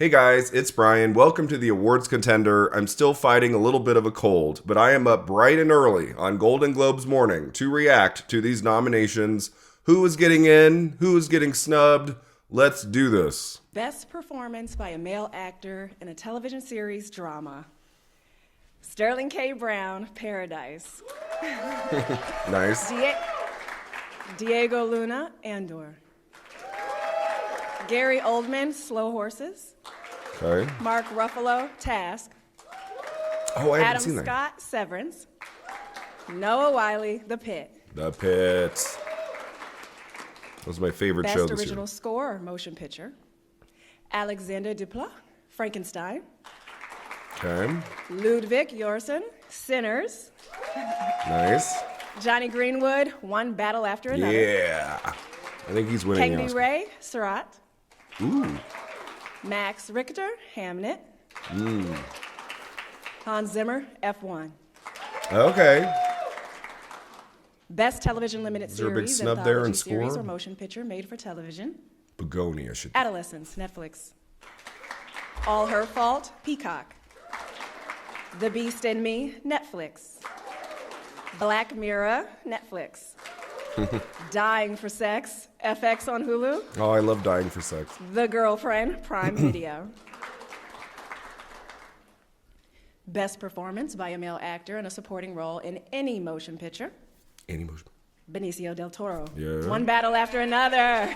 Hey guys, it's Brian. Welcome to the awards contender. I'm still fighting a little bit of a cold, but I am up bright and early on Golden Globes morning to react to these nominations. Who is getting in? Who is getting snubbed? Let's do this. Best performance by a male actor in a television series drama. Sterling K. Brown, Paradise. Nice. Diego Luna, Andor. Gary Oldman, Slow Horses. Okay. Mark Ruffalo, Task. Oh, I haven't Adam seen that. Scott, Severance. Noah Wiley, The Pit. The Pit. That was my favorite show Best this original year. score, motion picture. Alexander Duplat, Frankenstein. Okay. Ludwig Göransson, Sinners. Nice. Johnny Greenwood, One Battle After Another. Yeah. I think he's winning the Kangmi Oscar. Ray, Surat. Ooh. Max Richter, Hamnet. Hans Zimmer, F1. Okay. Best television limited Is there a big series, snub there in anthology series, score? or motion picture made for television. Begonia should. Adolescence, Netflix. All Her Fault, Peacock. The Beast in Me, Netflix. Black Mirror, Netflix. Dying for Sex, FX on Hulu. Oh, I love Dying for Sex. The Girlfriend, Prime Video. Best performance by a male actor in a supporting role in any motion picture. Any motion. Benicio del Toro. Yeah. One Battle After Another.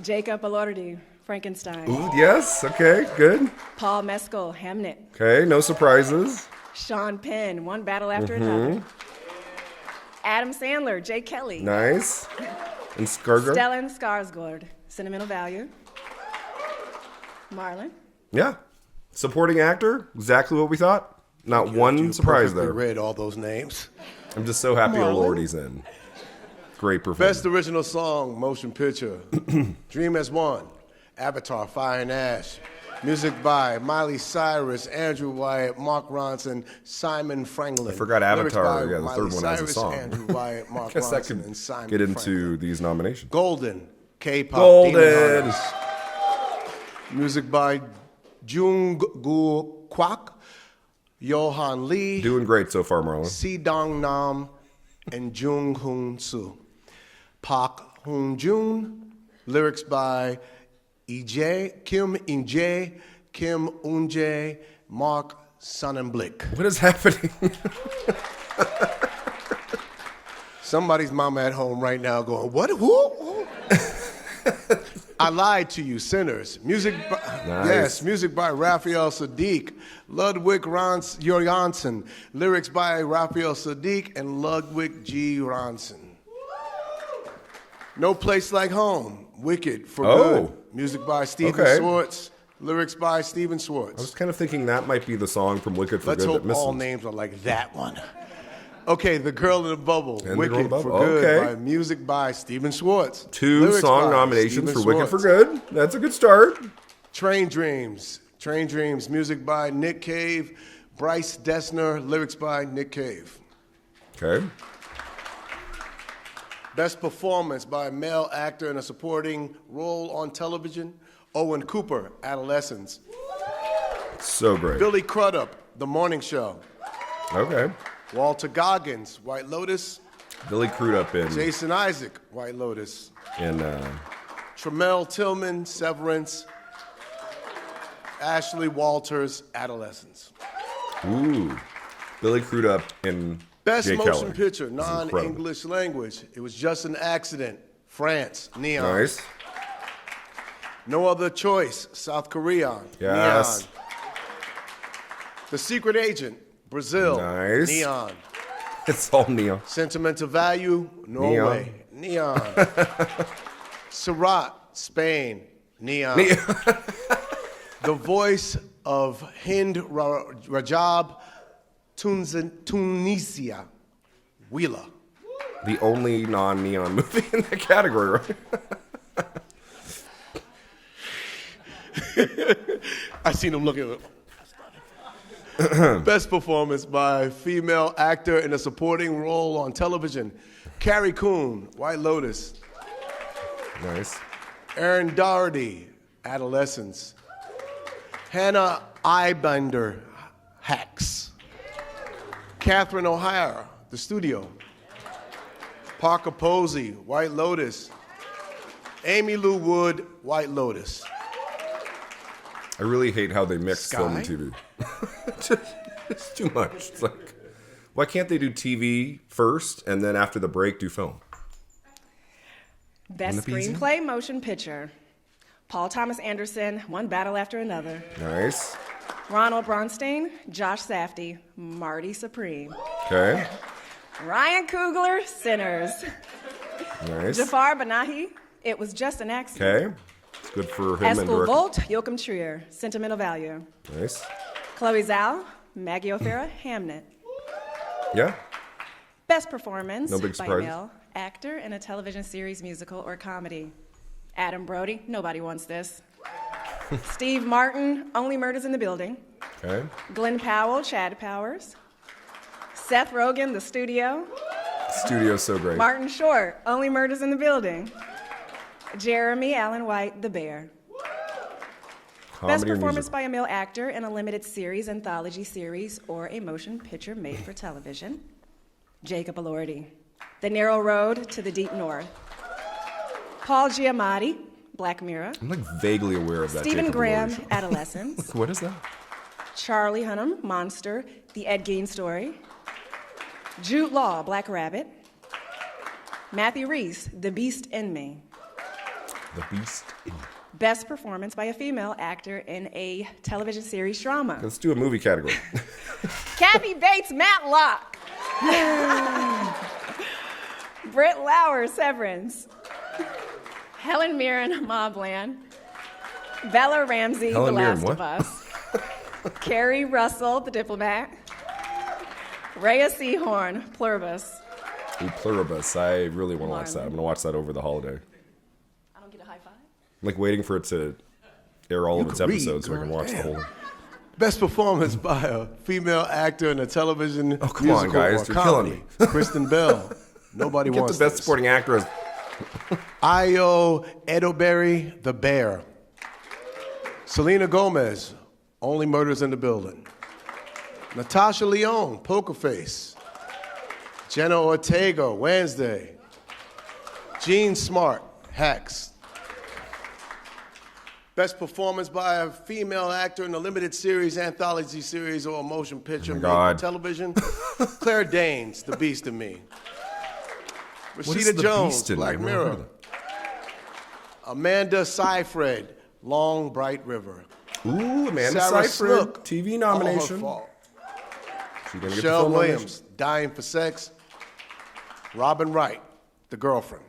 Jacob Elordi, Frankenstein. Ooh, yes. Okay, good. Paul Mescal, Hamnet. Okay, no surprises. Sean Penn, One Battle After Another. Adam Sandler, Jay Kelly. Nice. And Skarsgård? Stellan Skarsgård, Sentimental Value. Marlon. Yeah. Supporting actor, exactly what we thought. Not one surprise perfectly there. read all those names. I'm just so happy Marlon. Elordi's in. Great performance. Best original song, motion picture. Dream as One, Avatar, Fire and Ash. Music by Miley Cyrus, Andrew Wyatt, Mark Ronson, Simon Franklin. I forgot Lyrics Avatar. by Yeah, the Miley third one has a Cyrus, song. Andrew Wyatt, Mark Guess that Ronson, could and Simon get into Franklin. these nominations. Golden, K-pop. Golden. Demon Hunters. Music by Jungkook Kwak, Johan Lee, Doing great so far, Marlon. Si Dong Nam, and Jung Hoon Soo. Park Hoon Jun. Lyrics by Kim In-jae, Kim Un-jae, Mark Sonnenblick. What is happening? Somebody's mama at home right now going, what? Who? I Lied to You, Sinners. Music by, Nice. Yes, music by Raphael Sadiq, Ludwig Göransson. Lyrics by Raphael Sadiq and Ludwig G. Ronson. No Place Like Home, Wicked for Oh. Good. Music by Stephen Okay. Schwartz. Lyrics by Stephen I Schwartz. was kind of thinking that might be the song from Wicked for Let's Good hope that all misses. names are like that one. Okay, The Girl in the Bubble, And The Wicked Girl in the for Bubble. Good, Okay. by music by Stephen Schwartz. Two Lyrics song by nominations Stephen for Wicked for Schwartz. Good. That's a good start. Train Dreams, music by Nick Cave, Bryce Dessner, lyrics by Nick Cave. Okay. Best performance by a male actor in a supporting role on television, Owen Cooper, Adolescence. So great. Billy Crudup, The Morning Show. Okay. Walter Goggins, White Lotus. Billy Crudup in Jason Isaac, White Lotus. uh, Tremel Tillman, Severance. Ashley Walters, Adolescence. ooh, Billy Crudup in Best Jay motion Keller. picture, It's incredible. non-English language. It was just an accident. France, Neon. Nice. No Other Choice, South Korea. Yes. Neon. The Secret Agent, Brazil. Nice. Neon. It's all Neo. Sentimental Value, Norway. Neon. Surat, Spain. Neon. The Voice of Hind Rajab, Tunisia. Wheeler. The only non-neon movie in that category, right? I seen him looking at Best performance by female actor in a supporting role on television. Carrie Coon, White Lotus. Nice. Erin Doherty, Adolescence. Hannah Eibender, Hacks. Catherine O'Hara, The Studio. Parker Posey, White Lotus. Amy Lou Wood, White Lotus. I really hate how they mix Sky? film and TV. It's too much. It's like, why can't they do TV first and then after the break do film? Best Wouldn't it be easier? Screenplay Motion Picture. Paul Thomas Anderson, One Battle After Another. Nice. Ronald Bronstein, Josh Safdie, Marty Supreme. Okay. Ryan Coogler, Sinners. Nice. Jafar Banahi, It Was Just an Accident. Okay. It's good for him and Eskel director. Volt, Joachim Trier, Sentimental Value. Nice. Chloe Zhao, Maggie O'Farah, Hamnet. Yeah. Best Performance No big by surprises. male actor in a television series, musical, or comedy. Adam Brody, Nobody Wants This. Steve Martin, Only Murders in the Building. Okay. Glenn Powell, Chad Powers. Seth Rogen, The Studio. Studio's so great. Martin Short, Only Murders in the Building. Jeremy Allen White, The Bear. Best Comedy or performance music? by a male actor in a limited series, anthology series, or a motion picture made for television. Jacob Elordi, The Narrow Road to the Deep North. Paul Giamatti, Black Mirror. I'm like vaguely aware of that. Stephen Jacob Graham, Elordi show. Adolescence. What is that? Charlie Hunnam, Monster, The Ed Gein Story. Jude Law, Black Rabbit. Matthew Rhys, The Beast in Me. The Beast. Best performance by a female actor in a television series drama. Let's do a movie category. Kathy Bates, Matlock. Britt Lauer, Severance. Helen Mirren, Mobland. Bella Ramsey, Helen The Mirren, Last of what? Us. Carrie Russell, The Diplomat. Rhea Seahorn, Pluribus. Ooh, Pluribus. I really want to watch that. I'm Marlon. going to watch that over the holiday. I don't get a high five. I'm like waiting for it to air all of its can read, episodes so I can girl. watch the Damn. whole thing. Best performance by a female actor in a television Oh, come on, musical guys. or You're killing comedy. me. Kristen Bell. Nobody Get wants the best this. supporting actor as Ayo Edoberry, The Bear. Selena Gomez, Only Murders in the Building. Natasha Lyonne, Poker Face. Jenna Ortega, Wednesday. Jean Smart, Hacks. Best performance by a female actor in a limited series, anthology series, or a motion picture made for God. television. Claire Danes, The Beast in Me. is Rashida The Jones, Beast in Me? Black I've never heard Mirror. of Amanda Seyfried, Long Bright River. Ooh, Amanda Sarah Seyfried, Snook, TV All Her nomination. Fault. She gonna get the Michelle film nomination? Williams, Dying for Sex. Robin Wright, The Girlfriend.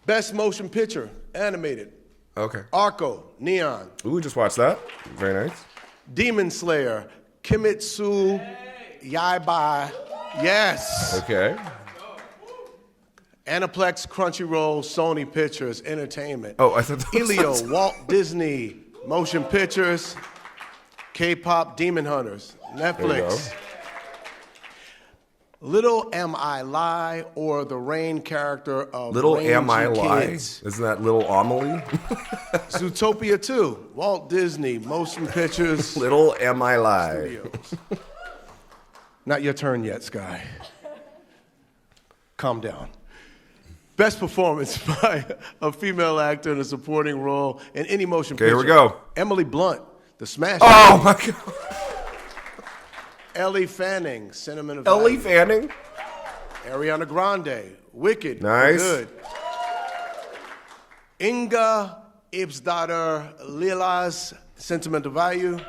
Best Motion Picture, Animated. Okay. Arco, Neon. Ooh, just watched that. Very nice. Demon Slayer, Kimetsu Yaiba. Yes. Okay. Aniplex, Crunchyroll, Sony Pictures, Entertainment. Oh, I thought that was Elio, Walt Disney, Motion Pictures, K-pop, Demon Hunters, Netflix. Little Am I Lie, or the Rain character of Little Rangy Am I Lie? Kids. Isn't that Little Amelie? Zootopia 2, Walt Disney, Motion Pictures, Little Am I Lie. Studios. Not your turn yet, Sky. Calm down. Best performance by a female actor in a supporting role in any motion picture. Here we go. Emily Blunt, The Smash. Oh my God. Ellie Fanning, Cinnamon of Ellie Value. Fanning. Ariana Grande, Wicked. Nice. Good. Inga Ibsdottir, Lilas, Sentimental Value.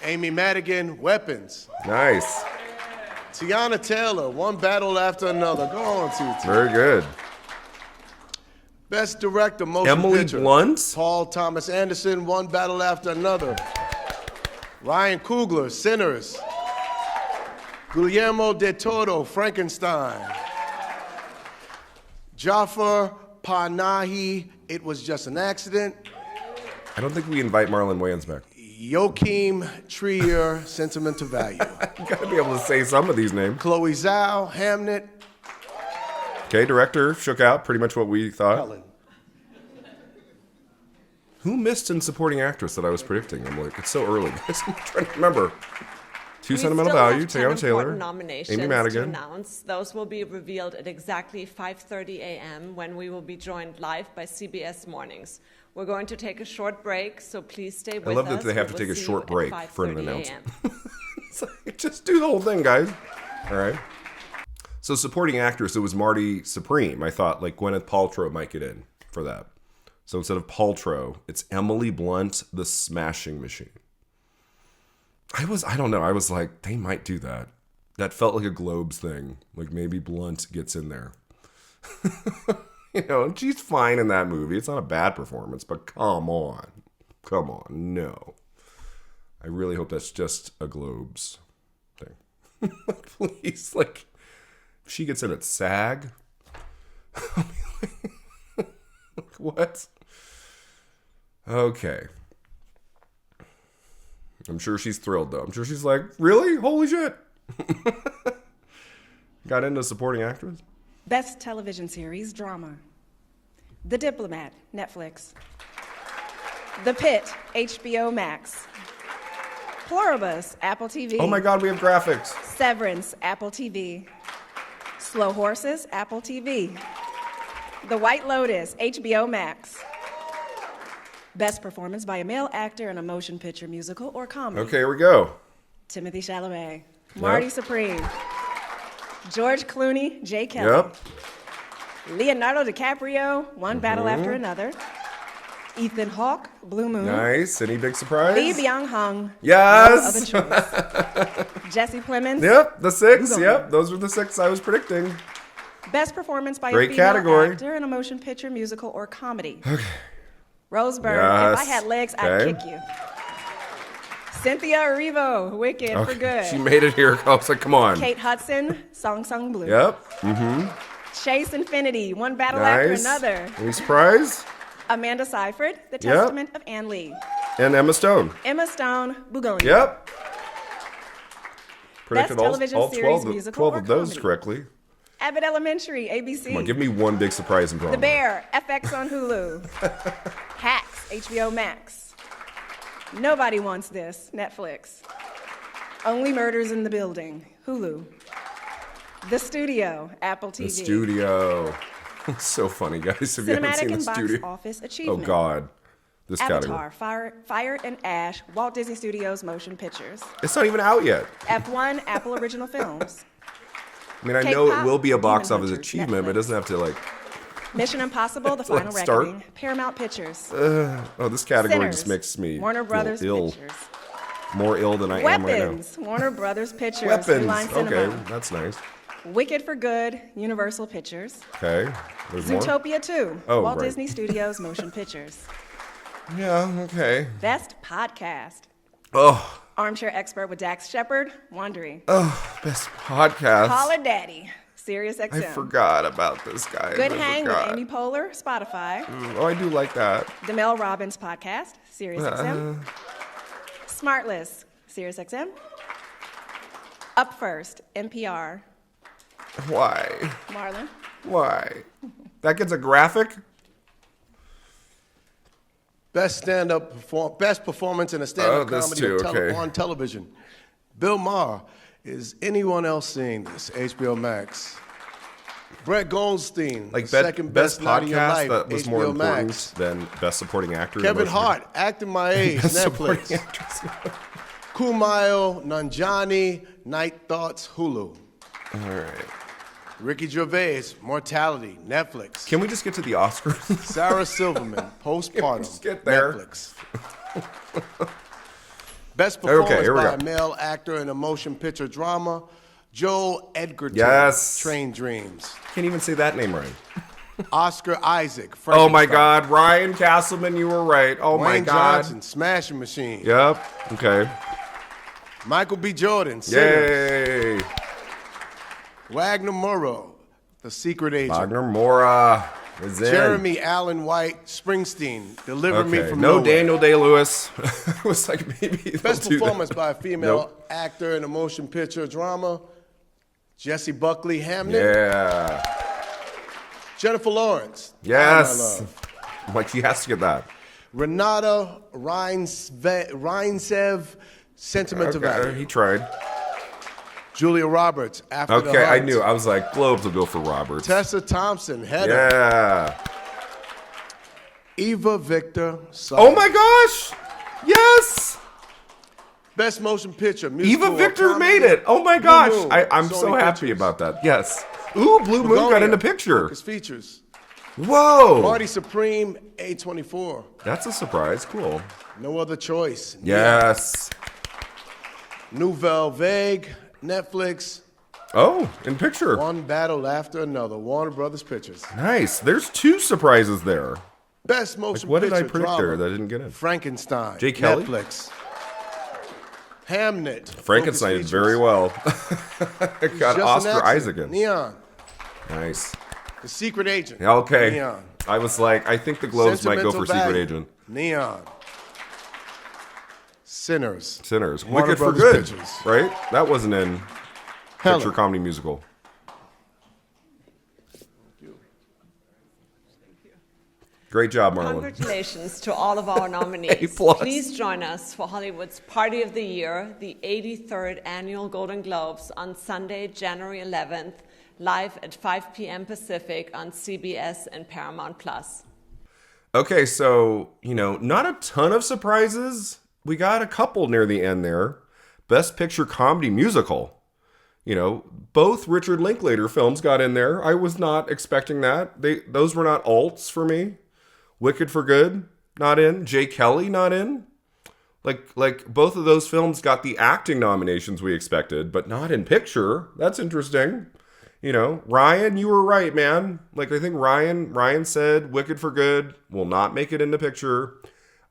Amy Madigan, Weapons. Nice. Tiana Taylor, One Battle After Another. Go on, TT. Very good. Best Director, Motion Emily Picture. Blunt. Paul Thomas Anderson, One Battle After Another. Ryan Coogler, Sinners. Guillermo del Toro, Frankenstein. Jafar Panahi, It Was Just an Accident. I don't think we invite Marlon Wayans back. Joachim Trier, Sentimental Value. You gotta be able to say some of these names. Chloe Zhao, Hamnet. Okay, director shook out pretty much what we thought. Helen. Who missed in supporting actress that I was predicting? I'm like, it's so early, guys. I'm trying to remember. Two Sentimental Value, Taylor Taylor, nominations Amy Madigan. to announce. Those will be revealed at exactly 5:30 a.m. when we will be joined live by CBS Mornings. We're going to take a short break, so please stay with us. I love that they have to We take will a see short you at break for an 5:30 announcement. a.m. It's like, just do the whole thing, guys. All right. So supporting actress, it was Marty Supreme. I thought like Gwyneth Paltrow might get in for that. So instead of Paltrow, it's Emily Blunt, the Smashing Machine. I don't know. I was like, they might do that. That felt like a Globes thing. Like maybe Blunt gets in there. And she's fine in that movie. It's not a bad performance, but come on. Come on. No. I really hope that's just a Globes thing. Please, like, if she gets in at SAG. What? Okay. I'm sure she's thrilled, though. I'm sure she's like, really? Holy shit. Got into supporting actress? Best television series, drama. The Diplomat, Netflix. The Pit, HBO Max. Pluribus, Apple TV. Oh my God, we have graphics. Severance, Apple TV. Slow Horses, Apple TV. The White Lotus, HBO Max. Best performance by a male actor in a motion picture, musical, or comedy. Okay, here we go. Timothy Chalamet, Marty Supreme, George Clooney, Jay Kelly, Yep. Leonardo DiCaprio, One Battle After Another, Ethan Hawke, Blue Moon, Nice. Any big surprise? Lee Byung-hun, Yes. No Other Choice, Jesse Plemons. Yep, the 6. Who's on Yep, there? those were the 6 I was predicting. Best performance by Great a female category. actor in a motion picture, musical, or comedy. Okay. Rose Byrne, Yes. If I Had Legs, Okay. I'd Kick You. Cynthia Erivo, Wicked for Good. She made it here. I was like, come on. Kate Hudson, Song Sung Blue. Yep. Chase Infinity, One Battle After Nice. Another. Any surprise? Amanda Seyfried, The Testament of Anne Lee. And Emma Stone. Emma Stone, Bugoni. Yep. Predicted television all series, 12, musical, 12 or of those comedy. correctly. Abbott Elementary, ABC. Come on, give me one big surprise in drama. The Bear, FX on Hulu. Hacks, HBO Max. Nobody Wants This, Netflix. Only Murders in the Building, Hulu. The Studio, Apple TV. The Studio. It's so funny, guys. If you haven't Cinematic seen and The box Studio. office Oh, achievement. God. This Avatar, category. Fire and Ash, Walt Disney Studios Motion Pictures. It's not even out yet. F1, Apple Original Films. I mean, I know it K-pop, will be a box Demon office Hunters, achievement, but it Netflix. doesn't have to, like... Mission Impossible, The Let's Final start. Reckoning, Paramount Pictures. Oh, this category Sinners, just makes me Warner feel Brothers ill. Pictures. More ill than I am right now. Weapons, Warner Brothers Pictures. New Weapons. Line Cinema. Okay, that's nice. Wicked for Good, Universal Pictures. Okay, there's more. Zootopia 2, Oh, Walt right. Disney Studios Motion Pictures. Yeah, okay. Best Podcast. Oh, Armchair Expert with Dax Shepard, Wondery. best podcast. Call Her Daddy, Sirius XM. I forgot about this guy. Good I Hang forgot. with Amy Poehler, Spotify. Oh, I do like that. DeMel Robbins Podcast, Sirius XM. Smartless, Sirius XM. Up First, NPR. Why? Marlon. Why? That gets a graphic? Best best performance in a stand-up this comedy too, okay. on television. Bill Maher. Is anyone else seeing this? HBO Max. Brett Goldstein, Like the second best night of your podcast life, that was HBO more important Max. than best supporting actor. in Kevin motion Hart, acting my age, Best supporting Netflix. actress. Kumail Nanjiani, Night Thoughts, Hulu. All right. Ricky Gervais, Mortality, Netflix. Can we just get to the Oscars? Sarah Silverman, Postpartum, just get there? Netflix. Best performance Okay, here we by go. a male actor in a motion picture drama, Joel Edgerton, Yes. Train Dreams. Can't even say that name right. Oscar Isaac, Oh my Frankenstein. God, Ryan Castleman, you were right. Oh my Wayne God. Johnson, Smashing Machine. Yep. Okay. Michael B. Jordan, Sinners. Yay. Wagner Moreau, The Secret Agent. Wagner Mora is in. Jeremy Allen White, Springsteen, Deliver Me Okay. from No Nowhere. Daniel Day-Lewis. It was like maybe they'll Best do that. performance by a female Nope. actor in a motion picture drama, Jessie Buckley Hamnet. Yeah. Jennifer Lawrence. Yes. I Love. I'm like, he has to get that. Renata Reinsev, Sentiment of Value. He tried. Julia Roberts, After the Okay, I Hunt. knew. I was like, Globes will go for Roberts. Tessa Thompson, Heather. Yeah. Eva Victor, Oh my gosh! Yes! Best Motion Picture. Musical Eva or Victor comedy. made it. Oh my Blue gosh! Moon, I'm so Sony happy Pictures. about that. Yes. Ooh, Blue Moon got Begonia, in the picture. Focus Features. Whoa! Marty Supreme, A24. That's a surprise. Cool. No Other Choice. Yes. Nouvelle Vague, Netflix. Oh, in picture. One battle after another. Warner Brothers Pictures. Nice. There's 2 surprises there. Best Motion What did Picture I predict drama. there that I didn't get in? Frankenstein. Jay Kelly? Netflix. Hamnet. Frankenstein did Focus very Features. well. It got Just an Oscar Accident. Isaac. Neon. Nice. The Secret Agent. Okay. Neon. I was like, I think the Globes might go for Sentimental Secret Value. Agent. Neon. Sinners. Sinners. Warner Wicked for Brothers Good. Pictures. Right? That wasn't in Helen. Picture Comedy Musical. Great job, Marlon. Congratulations to all of our nominees. A+. Please join us for Hollywood's Party of the Year, the 83rd Annual Golden Globes, on Sunday, January 11th, live at 5 p.m. Pacific on CBS and Paramount+. Okay, so, not a ton of surprises. We got a couple near the end there. Best Picture Comedy Musical. Both Richard Linklater films got in there. I was not expecting that. Those were not alts for me. Wicked for Good, not in. Jay Kelly, not in. Like both of those films got the acting nominations we expected, but not in picture. That's interesting. Ryan, you were right, man. I think Ryan said Wicked for Good will not make it into picture.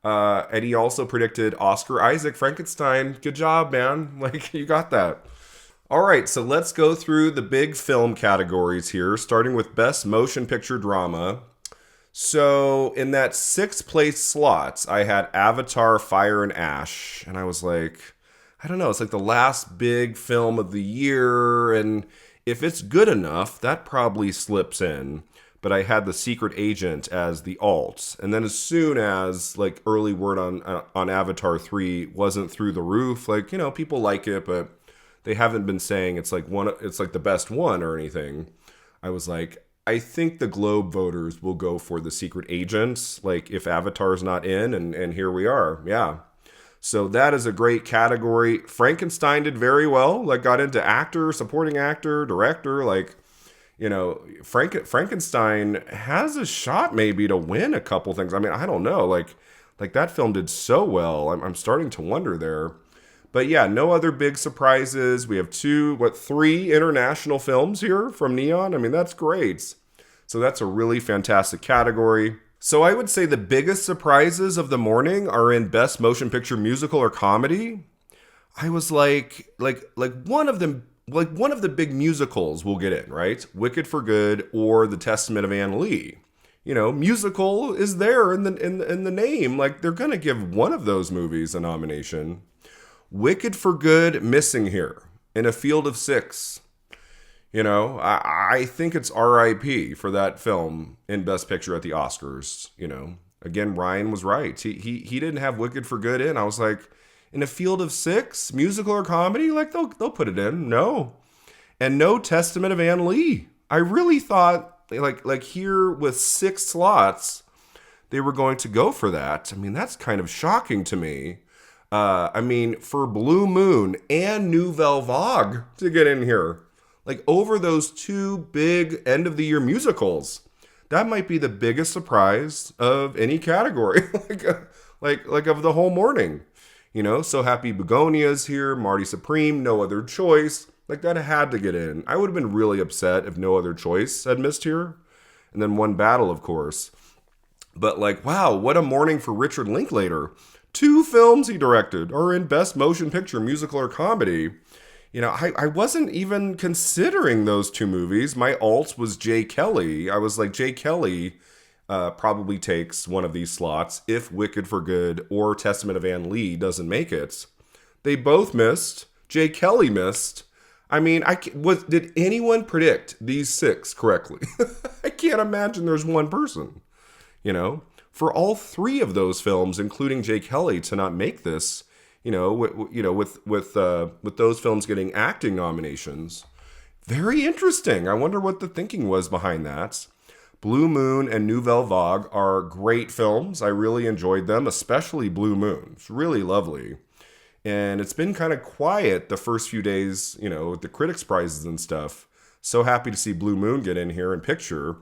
And he also predicted Oscar Isaac, Frankenstein. Good job, man. You got that. All right, so let's go through the big film categories here, starting with Best Motion Picture Drama. So in that 6th place slots, I had Avatar, Fire and Ash. And I was like, I don't know, it's like the last big film of the year. And if it's good enough, that probably slips in. But I had The Secret Agent as the alt. And then as soon as early word on Avatar 3 wasn't through the roof, people like it, but they haven't been saying it's the best one or anything. I was like, I think the Globe voters will go for The Secret Agents, if Avatar's not in, and here we are. Yeah. So that is a great category. Frankenstein did very well, got into actor, supporting actor, director, Frankenstein has a shot maybe to win a couple things. I mean, I don't know, that film did so well. I'm starting to wonder there. But yeah, no other big surprises. We have 3 international films here from Neon. I mean, that's great. So that's a really fantastic category. So I would say the biggest surprises of the morning are in Best Motion Picture Musical or Comedy. I was like one of them, one of the big musicals will get in, right? Wicked for Good or The Testament of Anne Lee. Musical is there in the name. They're gonna give one of those movies a nomination. Wicked for Good missing here in a field of 6. I think it's RIP for that film in Best Picture at the Oscars. Again, Ryan was right. He didn't have Wicked for Good in. I was like, in a field of 6, musical or comedy, they'll put it in. No, and no Testament of Anne Lee. I really thought here with 6 slots, they were going to go for that. I mean, that's kind of shocking to me. For Blue Moon and Nouvelle Vague to get in here, over those 2 big end of the year musicals, that might be the biggest surprise of any category, of the whole morning. So Happy Begonia's here, Marty Supreme, No Other Choice, that had to get in. I would have been really upset if No Other Choice had missed here, and then One Battle, of course. But wow, what a morning for Richard Linklater. 2 films he directed are in Best Motion Picture, Musical or Comedy. I wasn't even considering those 2 movies. My alt was Jay Kelly. I was like, Jay Kelly probably takes one of these slots if Wicked for Good or Testament of Anne Lee doesn't make it. They both missed. Jay Kelly missed. I mean, did anyone predict these 6 correctly? I can't imagine there's one person. for all three of those films, including Jake Kelly, to not make this. With those films getting acting nominations. Very interesting. I wonder what the thinking was behind that. Blue Moon and Nouvelle Vague are great films. I really enjoyed them, especially Blue Moon. It's really lovely. And it's been kind of quiet the first few days, with the critics' prizes and stuff. So happy to see Blue Moon get in here and picture.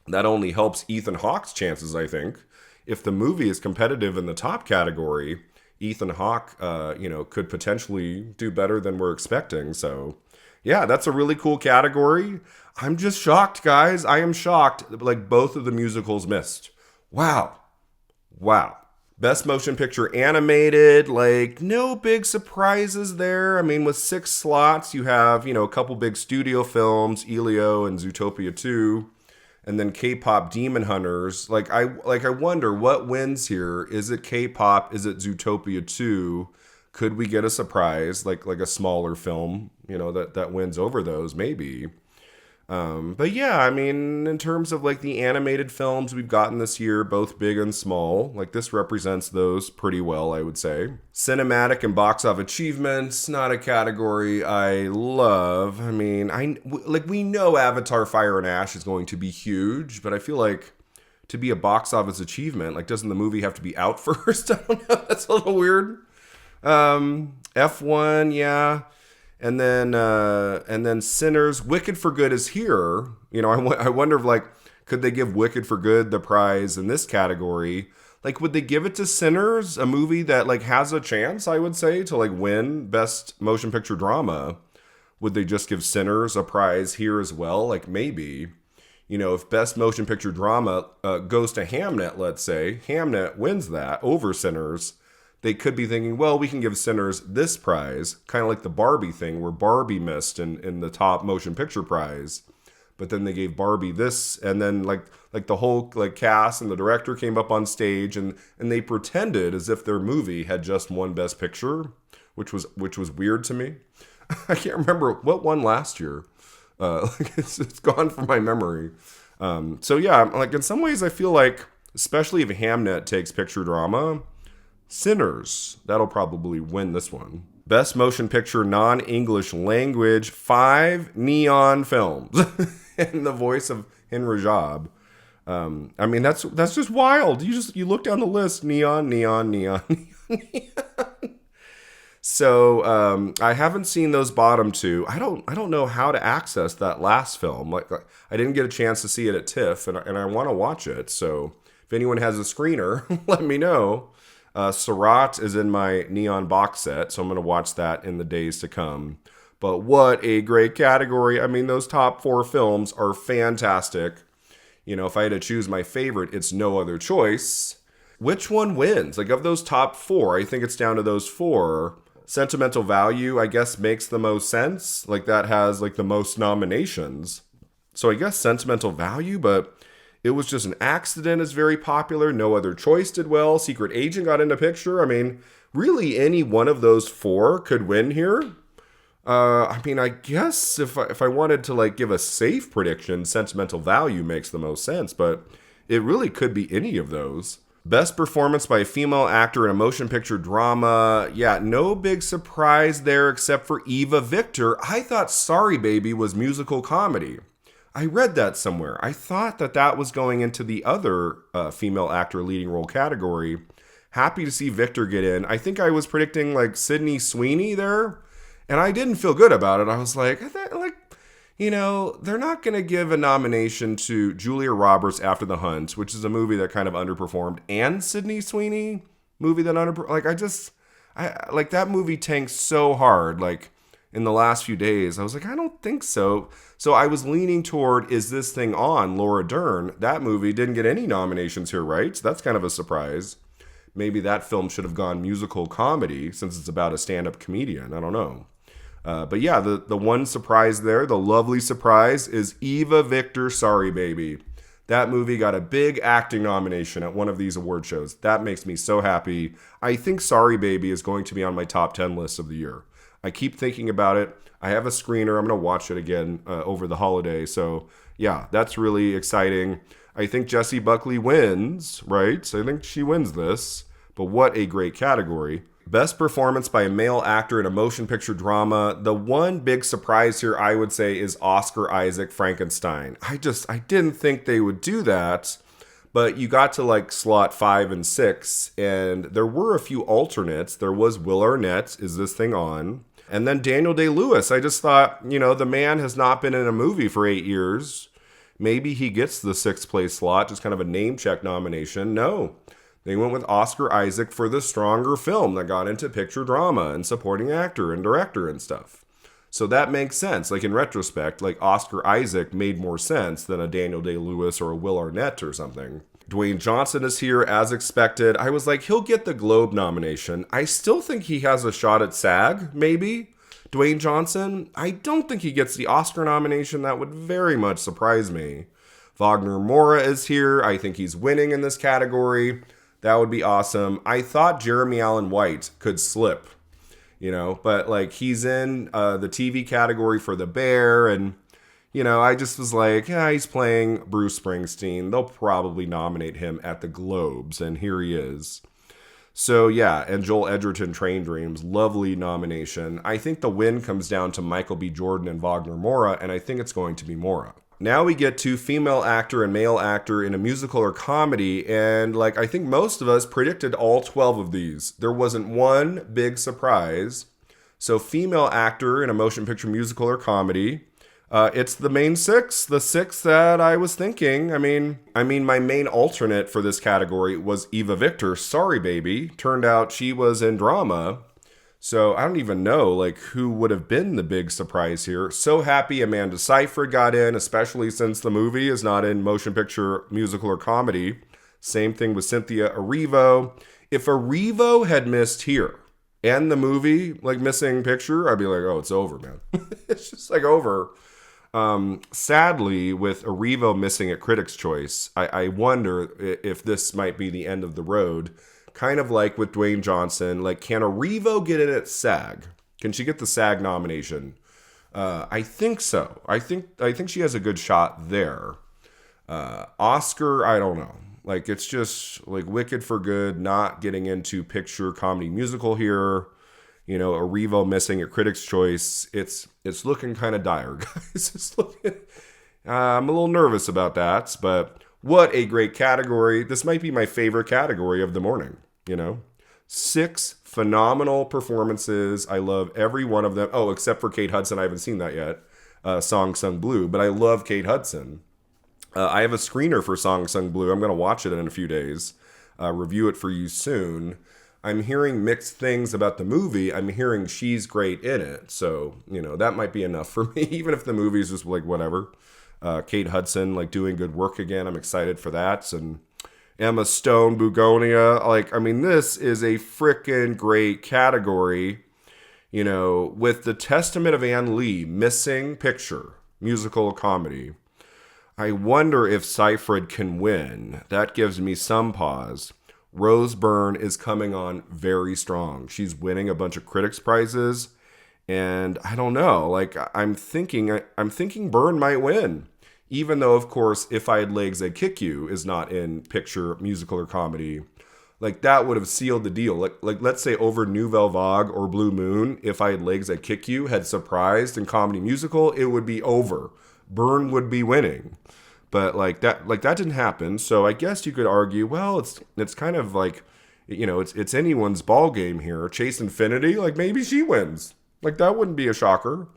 That only helps Ethan Hawke's chances, I think. If the movie is competitive in the top category, Ethan Hawke, could potentially do better than we're expecting. So, yeah, that's a really cool category. I'm just shocked, guys. I am shocked. Like, both of the musicals missed. Wow. Best Motion Picture Animated, like, no big surprises there. I mean, with 6 slots, you have, a couple big studio films, Elio and Zootopia 2, and then K-pop Demon Hunters. I wonder what wins here. Is it K-pop? Is it Zootopia 2? Could we get a surprise, like a smaller film, that wins over those? Maybe. But yeah, I mean, in terms of like the animated films we've gotten this year, both big and small, like this represents those pretty well, I would say. Cinematic and box office achievements, not a category I love. I mean, we know Avatar Fire and Ash is going to be huge, but I feel like to be a box office achievement, like doesn't the movie have to be out first? I don't know, that's a little weird. F1, yeah. And then Sinners, Wicked for Good is here. I wonder if could they give Wicked for Good the prize in this category? Like, would they give it to Sinners, a movie that has a chance, I would say, to win Best Motion Picture Drama? Would they just give Sinners a prize here as well? Like, maybe. If Best Motion Picture Drama goes to Hamnet, let's say, Hamnet wins that over Sinners, they could be thinking, well, we can give Sinners this prize, kind of like the Barbie thing where Barbie missed in the top motion picture prize. But then they gave Barbie this, and then like the whole cast and the director came up on stage and they pretended as if their movie had just won Best Picture, which was weird to me. I can't remember what won last year. It's gone from my memory. So yeah, in some ways I feel like, especially if Hamnet takes picture drama, Sinners, that'll probably win this one. Best Motion Picture Non-English Language, 5 neon films in the voice of Henry Job. I mean, that's just wild. You look down the list, neon, neon, neon, neon. So I haven't seen those bottom 2. I don't know how to access that last film. I didn't get a chance to see it at TIFF, and I want to watch it. So if anyone has a screener, let me know. Surat is in my neon box set, so I'm going to watch that in the days to come. But what a great category. I mean, those top 4 films are fantastic. If I had to choose my favorite, it's No Other Choice. Which one wins? Of those top 4, I think it's down to those 4. Sentimental Value, I guess, makes the most sense. That has, the most nominations. So I guess Sentimental Value, but it was just an accident is very popular. No Other Choice did well. Secret Agent got into picture. I mean, really any one of those 4 could win here. I mean, I guess if I wanted to give a safe prediction, Sentimental Value makes the most sense, but it really could be any of those. Best Performance by a Female Actor in a Motion Picture Drama. Yeah, no big surprise there except for Eva Victor. I thought Sorry Baby was musical comedy. I read that somewhere. I thought that was going into the other female actor leading role category. Happy to see Victor get in. I think I was predicting Sydney Sweeney there, and I didn't feel good about it. I was like, they're not going to give a nomination to Julia Roberts After the Hunt, which is a movie that kind of underperformed, and Sydney Sweeney, movie that underperformed. That movie tanked so hard, in the last few days. I was like, I don't think so. So I was leaning toward, is this thing on? Laura Dern. That movie didn't get any nominations here, right? So that's kind of a surprise. Maybe that film should have gone musical comedy since it's about a stand-up comedian. I don't know. But yeah, the one surprise there, the lovely surprise, is Eva Victor, Sorry Baby. That movie got a big acting nomination at one of these award shows. That makes me so happy. I think Sorry Baby is going to be on my top 10 list of the year. I keep thinking about it. I have a screener. I'm going to watch it again over the holiday. So yeah, that's really exciting. I think Jessie Buckley wins, right? So I think she wins this. But what a great category. Best performance by a male actor in a motion picture drama. The one big surprise here, I would say, is Oscar Isaac Frankenstein. I didn't think they would do that. But you got to like slot 5 and 6, and there were a few alternates. There was Will Arnett, Is This Thing On? And then Daniel Day-Lewis. I just thought, the man has not been in a movie for 8 years. Maybe he gets the 6th place slot, just kind of a name check nomination. No, they went with Oscar Isaac for the stronger film that got into picture drama and supporting actor and director and stuff. So that makes sense. Like in retrospect, like Oscar Isaac made more sense than a Daniel Day-Lewis or a Will Arnett or something. Dwayne Johnson is here as expected. I was like, he'll get the Globe nomination. I still think he has a shot at SAG, maybe. Dwayne Johnson, I don't think he gets the Oscar nomination. That would very much surprise me. Wagner Moura is here. I think he's winning in this category. That would be awesome. I thought Jeremy Allen White could slip, but like he's in the TV category for The Bear, and I just was like, he's playing Bruce Springsteen. They'll probably nominate him at the Globes, and here he is. So yeah, and Joel Edgerton, Train Dreams, lovely nomination. I think the win comes down to Michael B. Jordan and Wagner Moura, and I think it's going to be Moura. Now we get to female actor and male actor in a musical or comedy, and I think most of us predicted all 12 of these. There wasn't one big surprise. So female actor in a motion picture musical or comedy, it's the main 6, the 6 that I was thinking. I mean, my main alternate for this category was Eva Victor, Sorry Baby. Turned out she was in drama. So I don't even know who would have been the big surprise here. So happy Amanda Seyfried got in, especially since the movie is not in motion picture, musical, or comedy. Same thing with Cynthia Erivo. If Erivo had missed here and the movie missing picture, I'd be like, oh, it's over, man. It's just over. Sadly, with Erivo missing at Critics' Choice, I wonder if this might be the end of the road. Kind of like with Dwayne Johnson, can Erivo get in at SAG? Can she get the SAG nomination? I think so. I think she has a good shot there. Oscar, I don't know. It's just Wicked for Good, not getting into picture comedy musical here. Erivo missing at Critics' Choice. It's looking kind of dire, guys. It's looking. I'm a little nervous about that, but what a great category. This might be my favorite category of the morning. 6 phenomenal performances. I love every one of them. Oh, except for Kate Hudson. I haven't seen that yet. Song Sung Blue, but I love Kate Hudson. I have a screener for Song Sung Blue. I'm going to watch it in a few days. Review it for you soon. I'm hearing mixed things about the movie. I'm hearing she's great in it. So, that might be enough for me, even if the movie's just whatever. Kate Hudson, doing good work again. I'm excited for that. And Emma Stone, Bugonia. This is a frickin' great category. With The Testament of Anne Lee, missing picture, musical comedy. I wonder if Seyfried can win. That gives me some pause. Rose Byrne is coming on very strong. She's winning a bunch of critics prizes, and I don't know. I'm thinking Byrne might win, even though, of course, If I Had Legs I'd Kick You is not in picture, musical, or comedy. That would have sealed the deal. Let's say over Nouvelle Vague or Blue Moon, If I Had Legs I'd Kick You had surprised in comedy musical, it would be over. Byrne would be winning. But that didn't happen. So I guess you could argue, well, it's kind of it's anyone's ball game here. Chase Infinity, maybe she wins. That wouldn't be a shocker.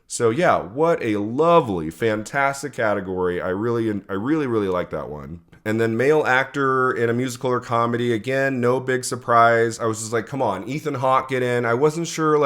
So yeah, what a lovely, fantastic category. I really like that one. And then male actor in a musical or comedy, again, no big surprise. I was just come on, Ethan Hawke, get in. I wasn't sure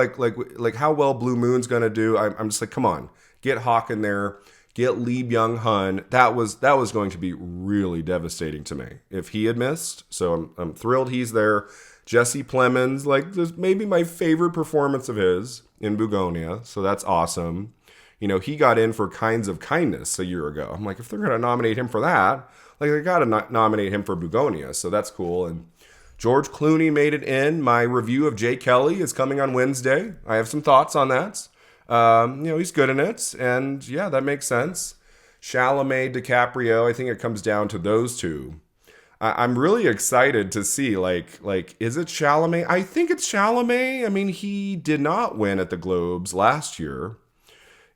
how well Blue Moon's gonna do. I'm just come on, get Hawke in there. Get Lee Byung-hun. That was going to be really devastating to me if he had missed. So I'm thrilled he's there. Jesse Plemons, this may be my favorite performance of his in Bugonia. So that's awesome. He got in for Kinds of Kindness a year ago. I'm if they're going to nominate him for that, they got to nominate him for Bugonia. So that's cool. And George Clooney made it in. My review of Jay Kelly is coming on Wednesday. I have some thoughts on that. He's good in it, and yeah, that makes sense. Chalamet, DiCaprio. I think it comes down to those two. I'm really excited to see, like, is it Chalamet? I think it's Chalamet. I mean, he did not win at the Globes last year.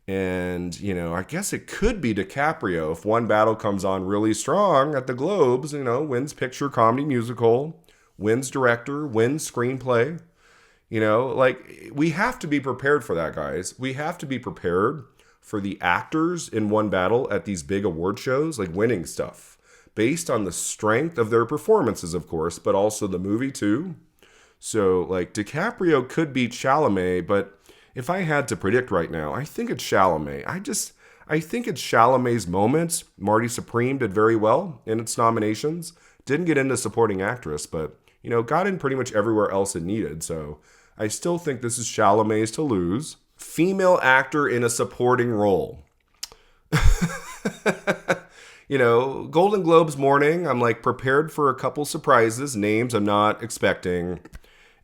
And, I guess it could be DiCaprio if One Battle comes on really strong at the Globes, wins picture, comedy, musical, wins director, wins screenplay. We have to be prepared for that, guys. We have to be prepared for the actors in One Battle at these big award shows, like winning stuff based on the strength of their performances, of course, but also the movie too. So, like, DiCaprio could beat Chalamet, but if I had to predict right now, I think it's Chalamet. I think it's Chalamet's moments. Marty Supreme did very well in its nominations. Didn't get into supporting actress, but, got in pretty much everywhere else it needed. So I still think this is Chalamet's to lose. Female actor in a supporting role. Golden Globes morning, I'm like prepared for a couple surprises, names I'm not expecting.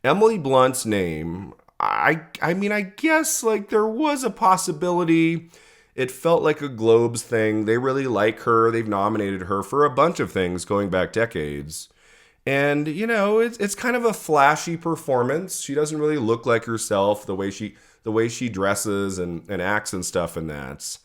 Emily Blunt's name, I mean, I guess like there was a possibility. It felt like a Globes thing. They really like her. They've nominated her for a bunch of things going back decades. And, it's kind of a flashy performance. She doesn't really look like herself, the way she dresses and acts and stuff and that.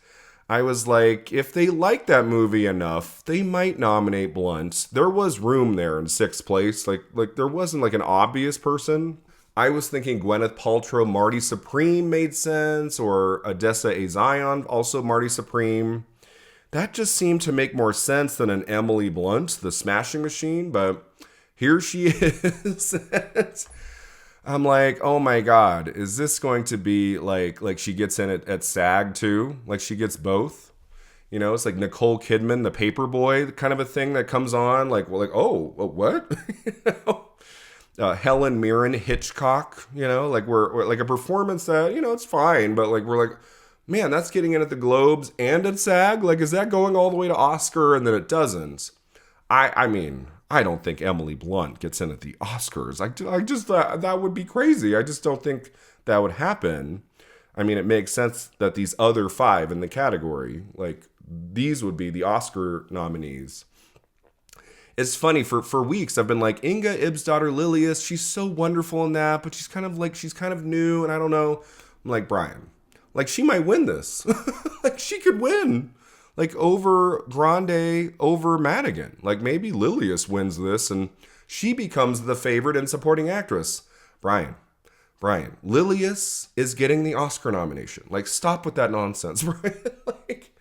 I was like, if they like that movie enough, they might nominate Blunt. There was room there in sixth place. Like there wasn't like an obvious person. I was thinking Gwyneth Paltrow, Marty Supreme made sense, or Odessa A. Zion, also Marty Supreme. That just seemed to make more sense than an Emily Blunt, the smashing machine, but here she is. I'm like, oh my God, is this going to be like she gets in it at SAG too? Like she gets both? It's like Nicole Kidman, the Paperboy kind of a thing that comes on. Like oh, what? Helen Mirren, Hitchcock, like we're like a performance that, it's fine. But like, we're like, man, that's getting in at the Globes and at SAG. Like, is that going all the way to Oscar? And then it doesn't. I mean, I don't think Emily Blunt gets in at the Oscars. I just that would be crazy. I just don't think that would happen. I mean, it makes sense that these other 5 in the category, like these would be the Oscar nominees. It's funny, for weeks I've been like, Inga Ibsdottir Lilius, she's so wonderful in that, but she's kind of new, and I don't know. I'm like, Brian, like she might win this. Like she could win. Like over Grande, over Madigan. Like maybe Lilius wins this and she becomes the favorite in supporting actress. Brian, Lilius is getting the Oscar nomination. Like stop with that nonsense, Brian. Like,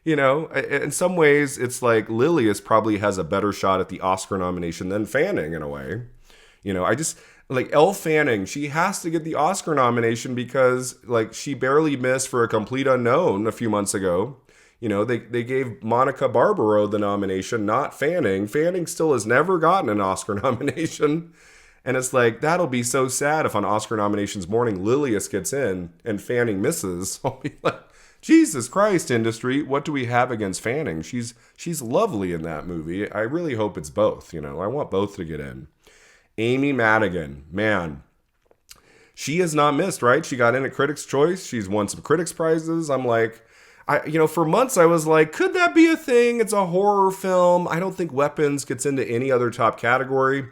in some ways it's like Lilius probably has a better shot at the Oscar nomination than Fanning in a way. I just like Elle Fanning, she has to get the Oscar nomination because like she barely missed for A Complete Unknown a few months ago. They gave Monica Barbaro the nomination, not Fanning. Fanning still has never gotten an Oscar nomination. And it's like, that'll be so sad if on Oscar nominations morning, Lilius gets in and Fanning misses. I'll be like, Jesus Christ, industry, what do we have against Fanning? She's lovely in that movie. I really hope it's both, I want both to get in. Amy Madigan, man. She has not missed, right? She got in at Critics' Choice. She's won some Critics' Prizes. I'm like, for months I was like, could that be a thing? It's a horror film. I don't think Weapons gets into any other top category.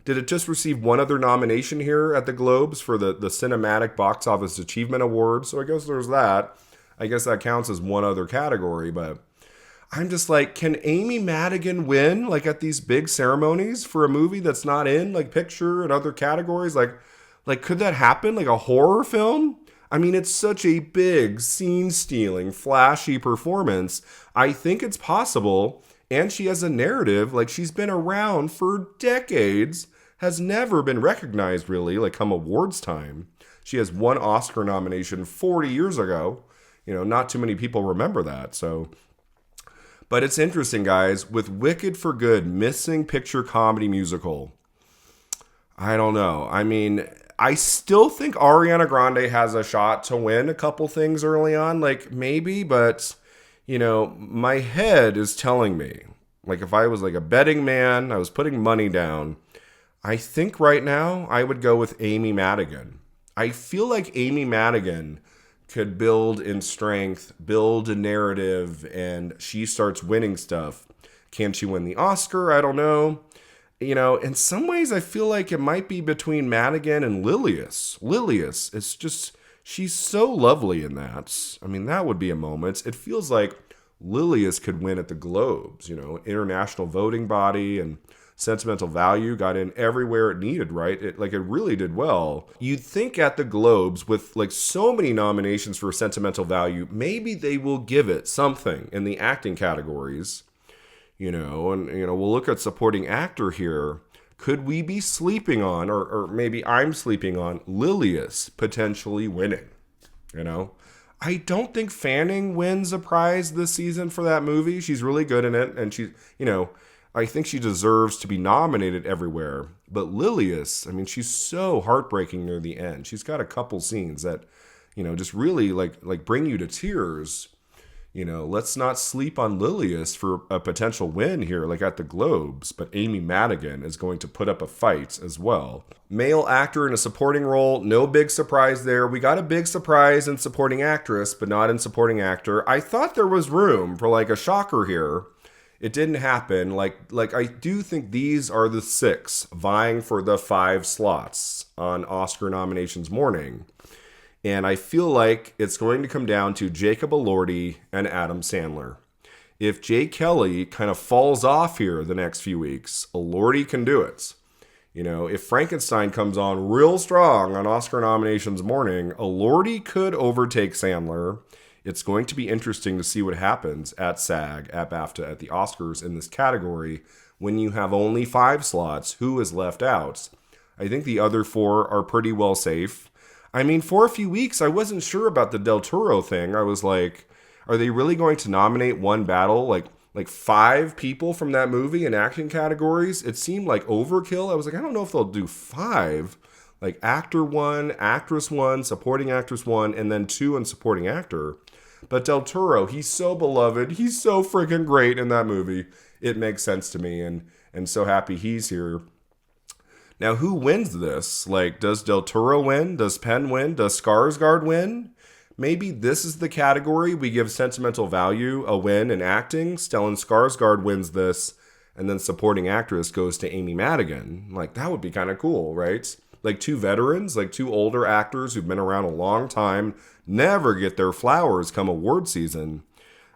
Did it just receive one other nomination here at the Globes for the Cinematic Box Office Achievement Award? So I guess there's that. I guess that counts as one other category, but I'm just like, can Amy Madigan win like at these big ceremonies for a movie that's not in like picture and other categories? Like could that happen? Like a horror film? I mean, it's such a big, scene-stealing, flashy performance. I think it's possible. And she has a narrative, like she's been around for decades, has never been recognized really, like come awards time. She has one Oscar nomination 40 years ago. Not too many people remember that. So, but it's interesting, guys, with Wicked for Good, missing picture comedy musical. I don't know. I mean, I still think Ariana Grande has a shot to win a couple things early on, like maybe, but my head is telling me, like if I was like a betting man, I was putting money down, I think right now I would go with Amy Madigan. I feel like Amy Madigan could build in strength, build a narrative, and she starts winning stuff. Can she win the Oscar? I don't know. In some ways, I feel like it might be between Madigan and Lilius. Lilius, it's just, she's so lovely in that. I mean, that would be a moment. It feels like Lilius could win at the Globes, international voting body, and sentimental value got in everywhere it needed, right? It really did well. You'd think at the Globes, with like so many nominations for sentimental value, maybe they will give it something in the acting categories. We'll look at supporting actor here. Could we be sleeping on, or maybe I'm sleeping on, Lilius potentially winning? I don't think Fanning wins a prize this season for that movie. She's really good in it, and I think she deserves to be nominated everywhere. But Lilius, I mean, she's so heartbreaking near the end. She's got a couple scenes that, just really like bring you to tears. Let's not sleep on Lilius for a potential win here, like at the Globes. But Amy Madigan is going to put up a fight as well. Male actor in a supporting role, no big surprise there. We got a big surprise in supporting actress, but not in supporting actor. I thought there was room for like a shocker here. It didn't happen. Like I do think these are the 6 vying for the 5 slots on Oscar nominations morning. And I feel like it's going to come down to Jacob Elordi and Adam Sandler. If Jay Kelly kind of falls off here the next few weeks, Elordi can do it. If Frankenstein comes on real strong on Oscar nominations morning, Elordi could overtake Sandler. It's going to be interesting to see what happens at SAG, at BAFTA, at the Oscars in this category when you have only 5 slots. Who is left out? I think the other 4 are pretty well safe. I mean, for a few weeks, I wasn't sure about the Del Toro thing. I was like, are they really going to nominate one battle? Like 5 people from that movie in acting categories? It seemed like overkill. I was like, I don't know if they'll do 5. Like actor 1, actress 1, supporting actress 1, and then 2 in supporting actor. But Del Toro, he's so beloved. He's so freaking great in that movie. It makes sense to me, and so happy he's here. Now, who wins this? Like, does Del Toro win? Does Penn win? Does Skarsgård win? Maybe this is the category we give sentimental value a win in acting. Stellan Skarsgård wins this, and then supporting actress goes to Amy Madigan. Like, that would be kind of cool, right? Like 2 veterans, like 2 older actors who've been around a long time, never get their flowers come award season.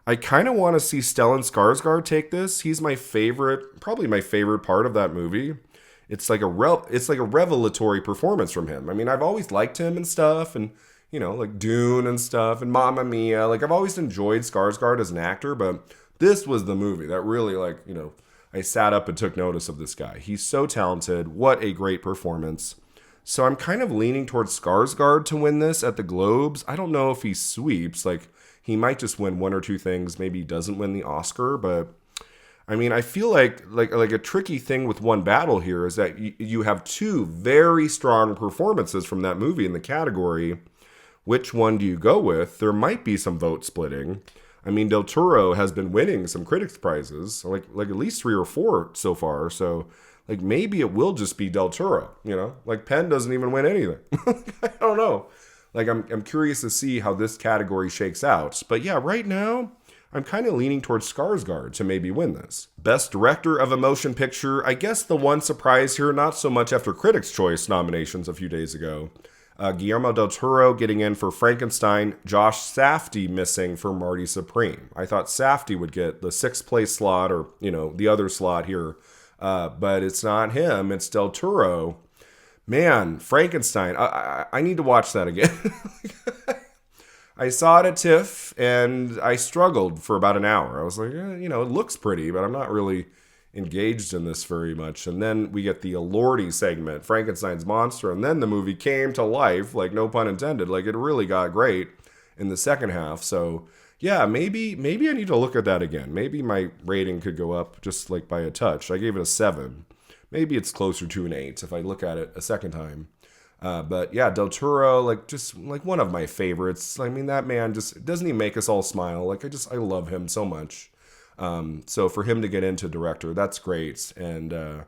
I kind of want to see Stellan Skarsgård take this. He's my favorite, probably my favorite part of that movie. It's like a revelatory performance from him. I mean, I've always liked him and stuff, and like Dune and stuff, and Mamma Mia. Like, I've always enjoyed Skarsgård as an actor, but this was the movie that really, I sat up and took notice of this guy. He's so talented. What a great performance. So I'm kind of leaning towards Skarsgård to win this at the Globes. I don't know if he sweeps. Like, he might just win 1 or 2 things. Maybe he doesn't win the Oscar, but I mean, I feel like a tricky thing with one battle here is that you have 2 very strong performances from that movie in the category. Which one do you go with? There might be some vote splitting. I mean, Del Toro has been winning some critics prizes, like at least 3 or 4 so far. So like maybe it will just be Del Toro. Like Penn doesn't even win anything. I don't know. Like I'm curious to see how this category shakes out. But yeah, right now, I'm kind of leaning towards Skarsgård to maybe win this. Best Director of a Motion Picture. I guess the one surprise here, not so much after Critics' Choice nominations a few days ago. Guillermo del Toro getting in for Frankenstein. Josh Safdie missing for Marty Supreme. I thought Safdie would get the 6th place slot or, the other slot here. But it's not him. It's del Toro. Man, Frankenstein. I need to watch that again. I saw it at TIFF, and I struggled for about an hour. I was like, it looks pretty, but I'm not really engaged in this very much. And then we get the Elordi segment, Frankenstein's monster, and then the movie came to life, like no pun intended. Like it really got great in the second half. So yeah, maybe I need to look at that again. Maybe my rating could go up just like by a touch. I gave it a 7. Maybe it's closer to an 8 if I look at it a second time. But yeah, Del Toro, just one of my favorites. I mean, that man doesn't he make us all smile? I love him so much. So for him to get into director, that's great. And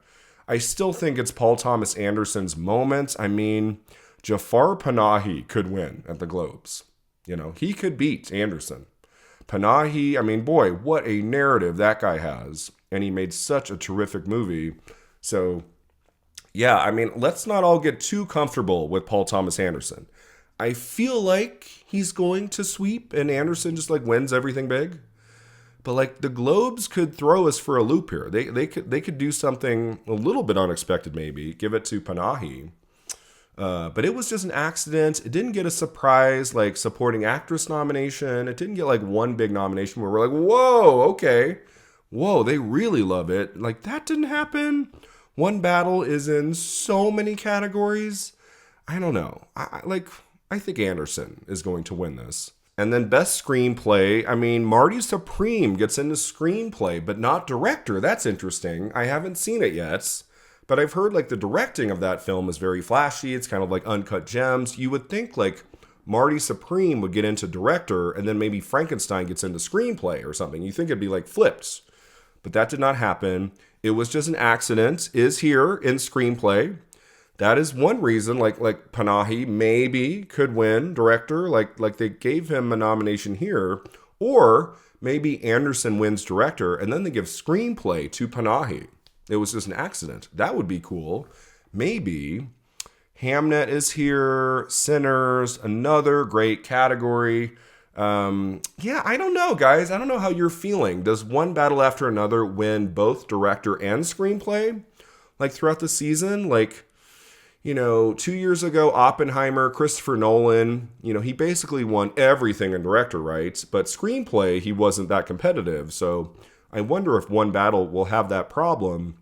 I still think it's Paul Thomas Anderson's moment. I mean, Jafar Panahi could win at the Globes. He could beat Anderson. Panahi, I mean, boy, what a narrative that guy has. And he made such a terrific movie. So, yeah, I mean, let's not all get too comfortable with Paul Thomas Anderson. I feel like he's going to sweep and Anderson just like wins everything big. But like the Globes could throw us for a loop here. They could do something a little bit unexpected maybe. Give it to Panahi. But it was just an accident. It didn't get a surprise like supporting actress nomination. It didn't get like one big nomination where we're like, whoa, okay. Whoa, they really love it. Like that didn't happen. One Battle is in so many categories. I don't know. I think Anderson is going to win this. And then best screenplay, I mean, Marty Supreme gets into screenplay, but not director. That's interesting. I haven't seen it yet, but I've heard like the directing of that film is very flashy. It's kind of like uncut gems. You would think like Marty Supreme would get into director and then maybe Frankenstein gets into screenplay or something. You think it'd be like flipped, but that did not happen. It was just an accident. Is here in screenplay. That is one reason, like Panahi maybe could win director, like they gave him a nomination here, or maybe Anderson wins director and then they give screenplay to Panahi. It was just an accident. That would be cool. Maybe Hamnet is here, Sinners, another great category. Yeah, I don't know, guys. I don't know how you're feeling. Does One Battle After Another win both director and screenplay, like throughout the season? Like, 2 years ago, Oppenheimer, Christopher Nolan, he basically won everything in director, right? But screenplay, he wasn't that competitive. So I wonder if One Battle will have that problem.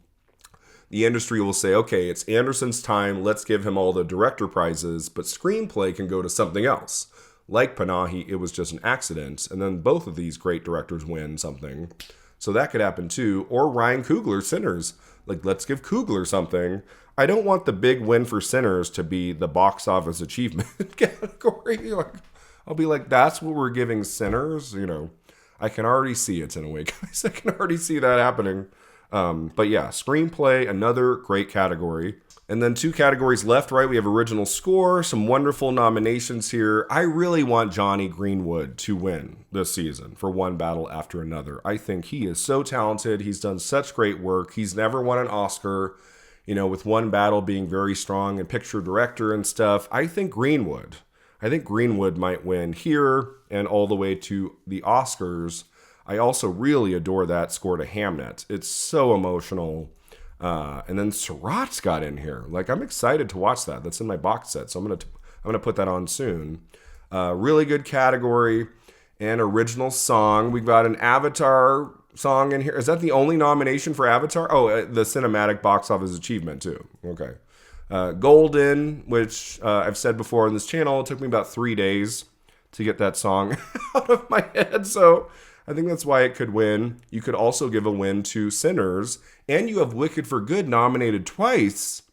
The industry will say, okay, it's Anderson's time. Let's give him all the director prizes. But screenplay can go to something else. Like Panahi, it was just an accident. And then both of these great directors win something. So that could happen too. Or Ryan Coogler, Sinners. Like, let's give Coogler something. I don't want the big win for Sinners to be the box office achievement category. I'll be like, that's what we're giving Sinners? I can already see it in a way, guys. I can already see that happening. But yeah, screenplay, another great category. And then 2 categories left, right? We have original score, some wonderful nominations here. I really want Johnny Greenwood to win this season for One Battle After Another. I think he is so talented. He's done such great work. He's never won an Oscar, with One Battle being very strong in picture director and stuff. I think Greenwood might win here and all the way to the Oscars. I also really adore that score to Hamnet. It's so emotional. And then Seurat's got in here. Like, I'm excited to watch that. That's in my box set, so I'm gonna put that on soon. Really good category. And original song. We've got an Avatar song in here. Is that the only nomination for Avatar? Oh, the cinematic box office achievement too. Okay. Golden, which I've said before on this channel, it took me about 3 days to get that song out of my head. So I think that's why it could win. You could also give a win to Sinners. And you have Wicked for Good nominated twice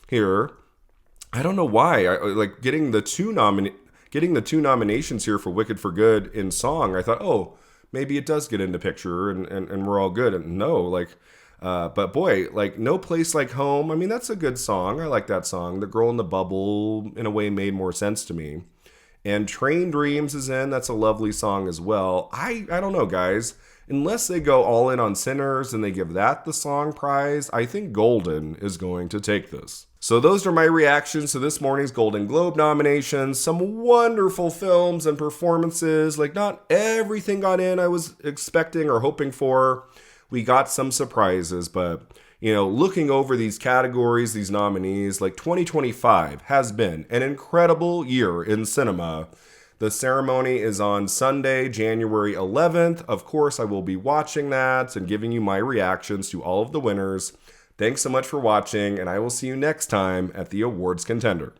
here. I don't know why. Getting the two nominations here for Wicked for Good in song. I thought, oh, maybe it does get into picture and we're all good. And no, but boy, No Place Like Home. I mean, that's a good song. I like that song. The Girl in the Bubble, in a way, made more sense to me. And Train Dreams is in. That's a lovely song as well. I don't know, guys. Unless they go all in on Sinners and they give that the song prize, I think Golden is going to take this. So those are my reactions to this morning's Golden Globe nominations. Some wonderful films and performances. Not everything got in I was expecting or hoping for. We got some surprises, but looking over these categories, these nominees, 2025 has been an incredible year in cinema. The ceremony is on Sunday, January 11th. Of course, I will be watching that and giving you my reactions to all of the winners. Thanks so much for watching, and I will see you next time at the Awards Contender.